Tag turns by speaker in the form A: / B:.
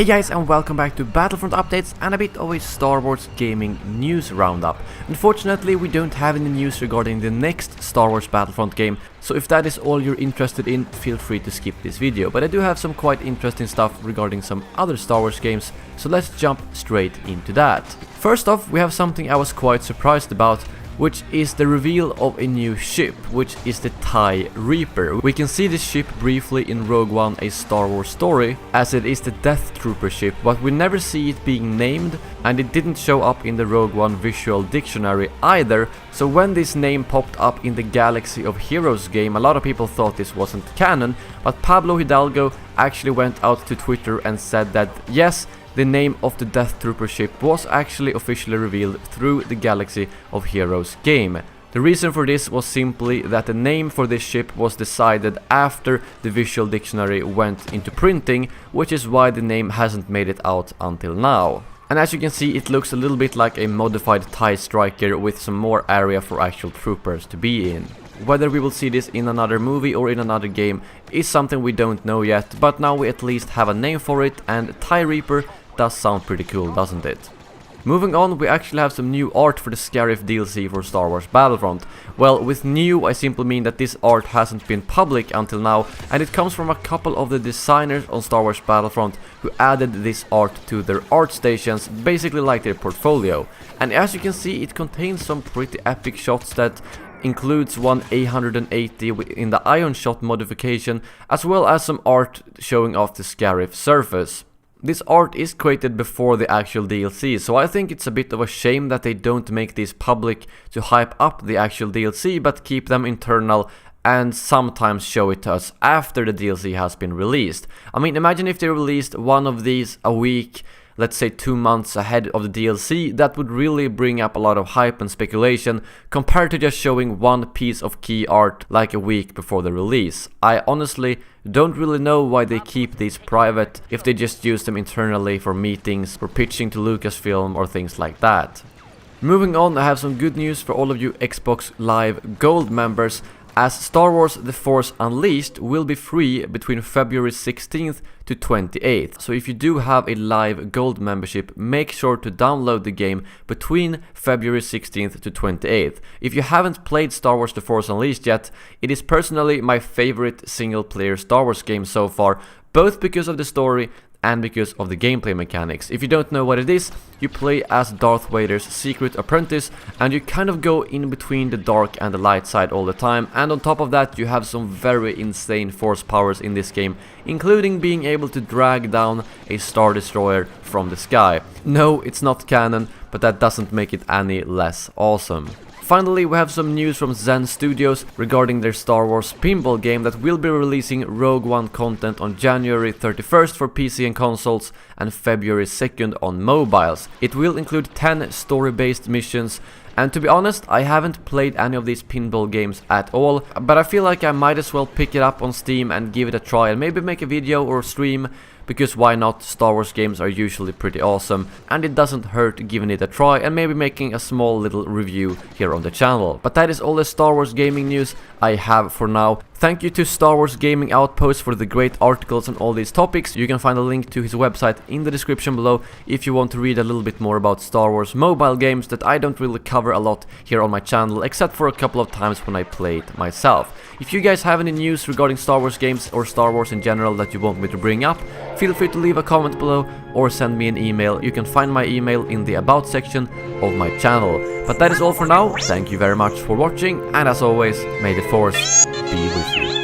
A: Hey guys, and welcome back to Battlefront Updates and a bit of a Star Wars gaming news roundup. Unfortunately, we don't have any news regarding the next Star Wars Battlefront game, so if that is all you're interested in, feel free to skip this video. But I do have some quite interesting stuff regarding some other Star Wars games, so let's jump straight into that. First off, we have something I was quite surprised about, which is the reveal of a new ship, which is the TIE Reaper. We can see this ship briefly in Rogue One: A Star Wars Story, as it is the Death Trooper ship, but we never see it being named, and it didn't show up in the Rogue One visual dictionary either, so when this name popped up in the Galaxy of Heroes game, a lot of people thought this wasn't canon, but Pablo Hidalgo actually went out to Twitter and said that yes, the name of the Death Trooper ship was actually officially revealed through the Galaxy of Heroes game. The reason for this was simply that the name for this ship was decided after the visual dictionary went into printing, which is why the name hasn't made it out until now. And as you can see, it looks a little bit like a modified TIE Striker with some more area for actual troopers to be in. Whether we will see this in another movie or in another game is something we don't know yet, but now we at least have a name for it, and TIE Reaper does sound pretty cool, doesn't it? Moving on, we actually have some new art for the Scarif DLC for Star Wars Battlefront. Well, with new I simply mean that this art hasn't been public until now, and it comes from a couple of the designers on Star Wars Battlefront who added this art to their art stations, basically like their portfolio. And as you can see, it contains some pretty epic shots that includes one A180 in the Ion Shot modification, as well as some art showing off the Scarif surface. This art is created before the actual DLC, so I think it's a bit of a shame that they don't make these public to hype up the actual DLC, but keep them internal and sometimes show it to us after the DLC has been released. I mean, imagine if they released one of these a week, let's say 2 months ahead of the DLC. That would really bring up a lot of hype and speculation compared to just showing one piece of key art like a week before the release. I honestly don't really know why they keep these private if they just use them internally for meetings, for pitching to Lucasfilm or things like that. Moving on, I have some good news for all of you Xbox Live Gold members, as Star Wars The Force Unleashed will be free between February 16th to 28th. So if you do have a Live Gold membership, make sure to download the game between February 16th to 28th. If you haven't played Star Wars The Force Unleashed yet, it is personally my favorite single-player Star Wars game so far, both because of the story and because of the gameplay mechanics. If you don't know what it is, you play as Darth Vader's secret apprentice, and you kind of go in between the dark and the light side all the time, and on top of that you have some very insane force powers in this game, including being able to drag down a Star Destroyer from the sky. No, it's not canon, but that doesn't make it any less awesome. Finally, we have some news from Zen Studios regarding their Star Wars pinball game that will be releasing Rogue One content on January 31st for PC and consoles and February 2nd on mobiles. It will include 10 story-based missions, and to be honest, I haven't played any of these pinball games at all, but I feel like I might as well pick it up on Steam and give it a try and maybe make a video or stream, because why not? Star Wars games are usually pretty awesome, and it doesn't hurt giving it a try and maybe making a small little review here on the channel. But that is all the Star Wars gaming news I have for now. Thank you to Star Wars Gaming Outpost for the great articles on all these topics. You can find a link to his website in the description below if you want to read a little bit more about Star Wars mobile games that I don't really cover a lot here on my channel, except for a couple of times when I play it myself. If you guys have any news regarding Star Wars games or Star Wars in general that you want me to bring up, feel free to leave a comment below or send me an email. You can find my email in the About section of my channel. But that is all for now. Thank you very much for watching, and as always, may the Force be with you.